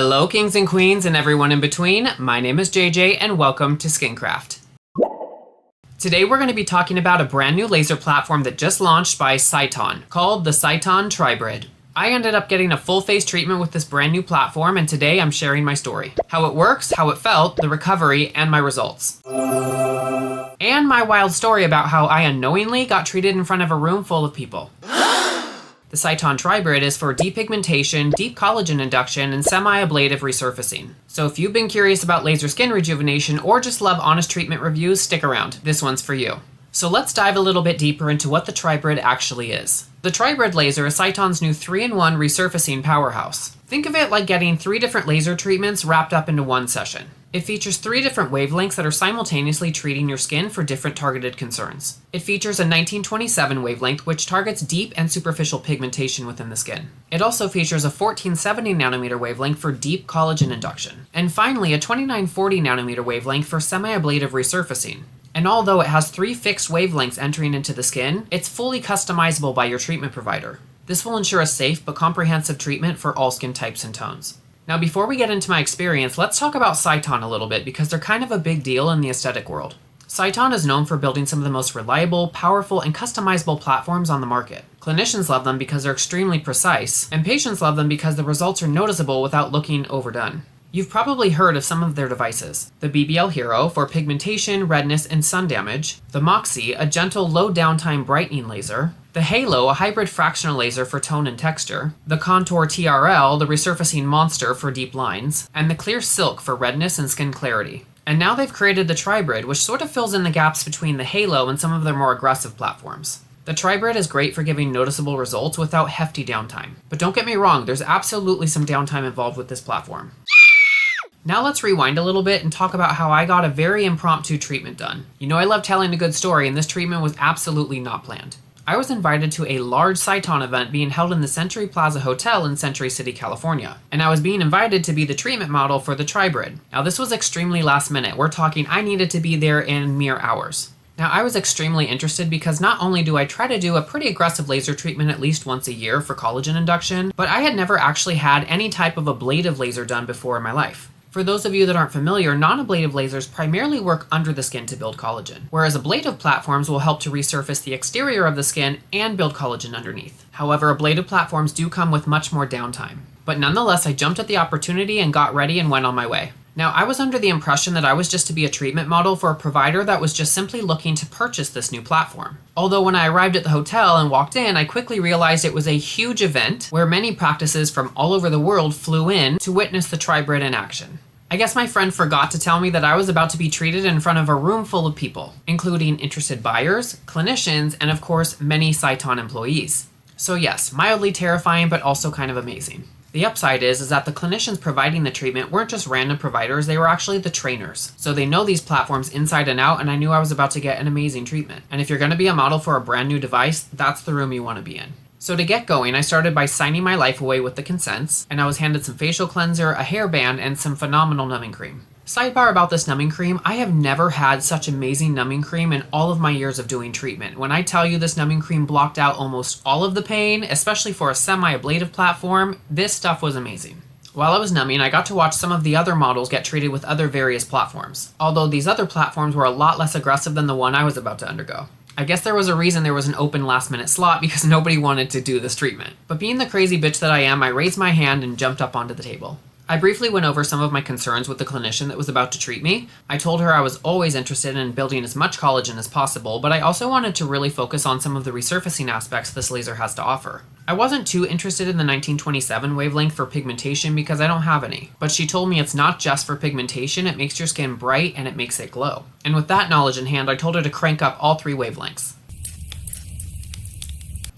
Hello kings and queens and everyone in between, my name is JJ and welcome to Skincraft. Today we're going to be talking about a brand new laser platform that just launched by Sciton, called the Sciton Tribrid. I ended up getting a full face treatment with this brand new platform, and today I'm sharing my story. How it works, how it felt, the recovery, and my results. And my wild story about how I unknowingly got treated in front of a room full of people. The Sciton Tribrid is for depigmentation, deep collagen induction, and semi-ablative resurfacing. So if you've been curious about laser skin rejuvenation or just love honest treatment reviews, stick around. This one's for you. So let's dive a little bit deeper into what the Tribrid actually is. The Tribrid laser is Sciton's new 3-in-1 resurfacing powerhouse. Think of it like getting 3 different laser treatments wrapped up into one session. It features 3 different wavelengths that are simultaneously treating your skin for different targeted concerns. It features a 1927 wavelength, which targets deep and superficial pigmentation within the skin. It also features a 1470 nanometer wavelength for deep collagen induction. And finally, a 2940 nanometer wavelength for semi-ablative resurfacing. And although it has 3 fixed wavelengths entering into the skin, it's fully customizable by your treatment provider. This will ensure a safe but comprehensive treatment for all skin types and tones. Now before we get into my experience, let's talk about Sciton a little bit because they're kind of a big deal in the aesthetic world. Sciton is known for building some of the most reliable, powerful, and customizable platforms on the market. Clinicians love them because they're extremely precise, and patients love them because the results are noticeable without looking overdone. You've probably heard of some of their devices. The BBL Hero for pigmentation, redness, and sun damage. The Moxie, a gentle low downtime brightening laser. The Halo, a hybrid fractional laser for tone and texture. The Contour TRL, the resurfacing monster for deep lines. And the Clear Silk for redness and skin clarity. And now they've created the Tribrid, which sort of fills in the gaps between the Halo and some of their more aggressive platforms. The Tribrid is great for giving noticeable results without hefty downtime. But don't get me wrong, there's absolutely some downtime involved with this platform. Now let's rewind a little bit and talk about how I got a very impromptu treatment done. You know I love telling a good story, and this treatment was absolutely not planned. I was invited to a large Sciton event being held in the Century Plaza Hotel in Century City, California, and I was being invited to be the treatment model for the Tribrid. Now this was extremely last minute. We're talking I needed to be there in mere hours. Now I was extremely interested because not only do I try to do a pretty aggressive laser treatment at least once a year for collagen induction, but I had never actually had any type of ablative laser done before in my life. For those of you that aren't familiar, non-ablative lasers primarily work under the skin to build collagen, whereas ablative platforms will help to resurface the exterior of the skin and build collagen underneath. However, ablative platforms do come with much more downtime. But nonetheless, I jumped at the opportunity and got ready and went on my way. Now, I was under the impression that I was just to be a treatment model for a provider that was just simply looking to purchase this new platform. Although when I arrived at the hotel and walked in, I quickly realized it was a huge event where many practices from all over the world flew in to witness the Tribrid in action. I guess my friend forgot to tell me that I was about to be treated in front of a room full of people, including interested buyers, clinicians, and of course, many Sciton employees. So yes, mildly terrifying, but also kind of amazing. The upside is that the clinicians providing the treatment weren't just random providers, they were actually the trainers. So they know these platforms inside and out, and I knew I was about to get an amazing treatment. And if you're going to be a model for a brand new device, that's the room you want to be in. So to get going, I started by signing my life away with the consents, and I was handed some facial cleanser, a hairband, and some phenomenal numbing cream. Sidebar about this numbing cream, I have never had such amazing numbing cream in all of my years of doing treatment. When I tell you this numbing cream blocked out almost all of the pain, especially for a semi-ablative platform, this stuff was amazing. While I was numbing, I got to watch some of the other models get treated with other various platforms, although these other platforms were a lot less aggressive than the one I was about to undergo. I guess there was a reason there was an open last minute slot because nobody wanted to do this treatment. But being the crazy bitch that I am, I raised my hand and jumped up onto the table. I briefly went over some of my concerns with the clinician that was about to treat me. I told her I was always interested in building as much collagen as possible, but I also wanted to really focus on some of the resurfacing aspects this laser has to offer. I wasn't too interested in the 1927 wavelength for pigmentation because I don't have any, but she told me it's not just for pigmentation, it makes your skin bright and it makes it glow. And with that knowledge in hand, I told her to crank up all 3 wavelengths.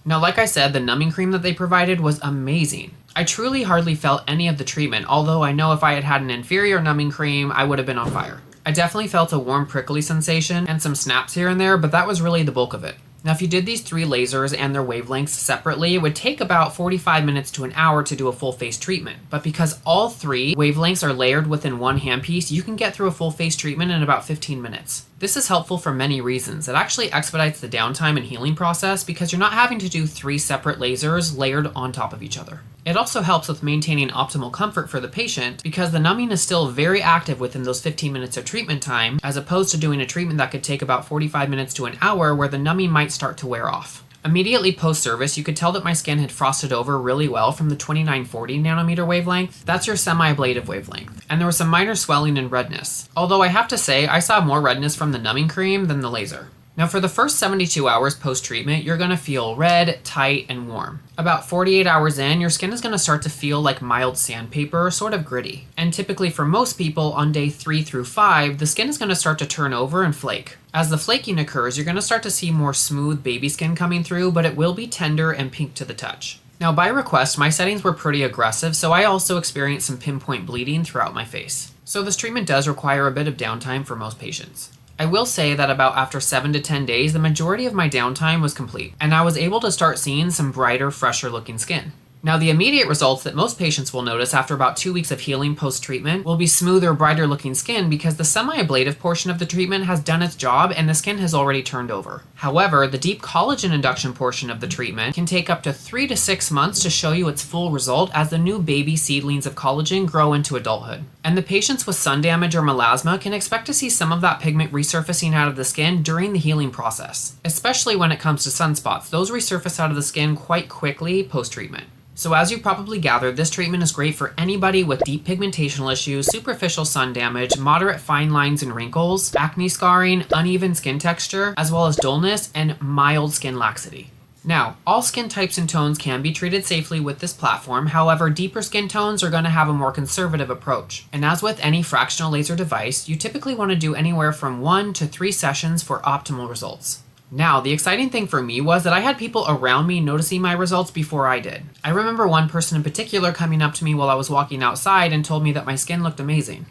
Now, like I said, the numbing cream that they provided was amazing. I truly hardly felt any of the treatment, although I know if I had had an inferior numbing cream, I would have been on fire. I definitely felt a warm prickly sensation and some snaps here and there, but that was really the bulk of it. Now, if you did these 3 lasers and their wavelengths separately, it would take about 45 minutes to an hour to do a full face treatment. But because all 3 wavelengths are layered within one handpiece, you can get through a full face treatment in about 15 minutes. This is helpful for many reasons. It actually expedites the downtime and healing process because you're not having to do 3 separate lasers layered on top of each other. It also helps with maintaining optimal comfort for the patient because the numbing is still very active within those 15 minutes of treatment time, as opposed to doing a treatment that could take about 45 minutes to an hour where the numbing might start to wear off. Immediately post-service, you could tell that my skin had frosted over really well from the 2940 nanometer wavelength. That's your semi-ablative wavelength. And there was some minor swelling and redness. Although I have to say, I saw more redness from the numbing cream than the laser. Now for the first 72 hours post-treatment, you're going to feel red, tight, and warm. About 48 hours in, your skin is going to start to feel like mild sandpaper, sort of gritty. And typically for most people, on day 3 through 5, the skin is going to start to turn over and flake. As the flaking occurs, you're going to start to see more smooth baby skin coming through, but it will be tender and pink to the touch. Now by request, my settings were pretty aggressive, so I also experienced some pinpoint bleeding throughout my face. So this treatment does require a bit of downtime for most patients. I will say that about after 7 to 10 days, the majority of my downtime was complete, and I was able to start seeing some brighter, fresher looking skin. Now the immediate results that most patients will notice after about 2 weeks of healing post-treatment will be smoother, brighter looking skin because the semi-ablative portion of the treatment has done its job and the skin has already turned over. However, the deep collagen induction portion of the treatment can take up to 3 to 6 months to show you its full result as the new baby seedlings of collagen grow into adulthood. And the patients with sun damage or melasma can expect to see some of that pigment resurfacing out of the skin during the healing process. Especially when it comes to sunspots, those resurface out of the skin quite quickly post-treatment. So as you probably gathered, this treatment is great for anybody with deep pigmentational issues, superficial sun damage, moderate fine lines and wrinkles, acne scarring, uneven skin texture, as well as dullness and mild skin laxity. Now, all skin types and tones can be treated safely with this platform. However, deeper skin tones are going to have a more conservative approach. And as with any fractional laser device, you typically want to do anywhere from 1 to 3 sessions for optimal results. Now, the exciting thing for me was that I had people around me noticing my results before I did. I remember one person in particular coming up to me while I was walking outside and told me that my skin looked amazing.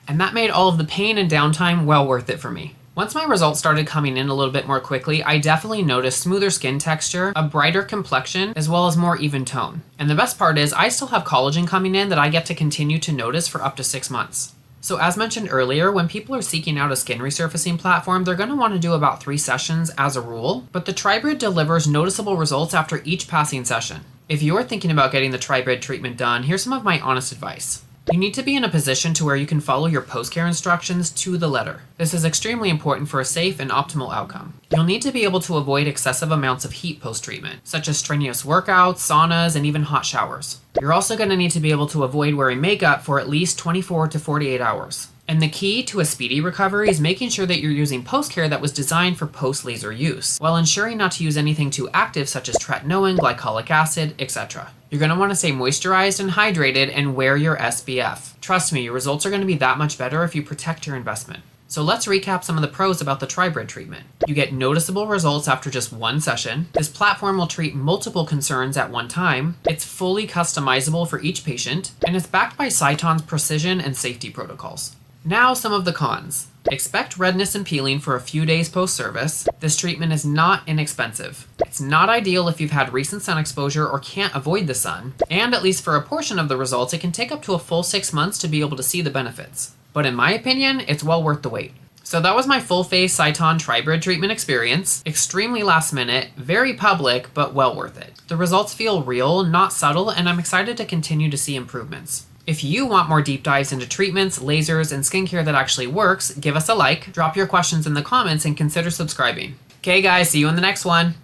And that made all of the pain and downtime well worth it for me. Once my results started coming in a little bit more quickly, I definitely noticed smoother skin texture, a brighter complexion, as well as more even tone. And the best part is I still have collagen coming in that I get to continue to notice for up to 6 months. So as mentioned earlier, when people are seeking out a skin resurfacing platform, they're going to want to do about 3 sessions as a rule, but the Tribrid delivers noticeable results after each passing session. If you're thinking about getting the Tribrid treatment done, here's some of my honest advice. You need to be in a position to where you can follow your post-care instructions to the letter. This is extremely important for a safe and optimal outcome. You'll need to be able to avoid excessive amounts of heat post-treatment, such as strenuous workouts, saunas, and even hot showers. You're also going to need to be able to avoid wearing makeup for at least 24 to 48 hours. And the key to a speedy recovery is making sure that you're using post-care that was designed for post-laser use, while ensuring not to use anything too active such as tretinoin, glycolic acid, etc. You're going to want to stay moisturized and hydrated and wear your SPF. Trust me, your results are going to be that much better if you protect your investment. So let's recap some of the pros about the Tribrid treatment. You get noticeable results after just 1 session. This platform will treat multiple concerns at one time. It's fully customizable for each patient, and it's backed by Sciton's precision and safety protocols. Now some of the cons. Expect redness and peeling for a few days post-service. This treatment is not inexpensive. It's not ideal if you've had recent sun exposure or can't avoid the sun, and at least for a portion of the results, it can take up to a full 6 months to be able to see the benefits. But in my opinion, it's well worth the wait. So that was my full-face Sciton Tribrid treatment experience. Extremely last minute, very public, but well worth it. The results feel real, not subtle, and I'm excited to continue to see improvements. If you want more deep dives into treatments, lasers, and skincare that actually works, give us a like, drop your questions in the comments, and consider subscribing. Okay guys, see you in the next one.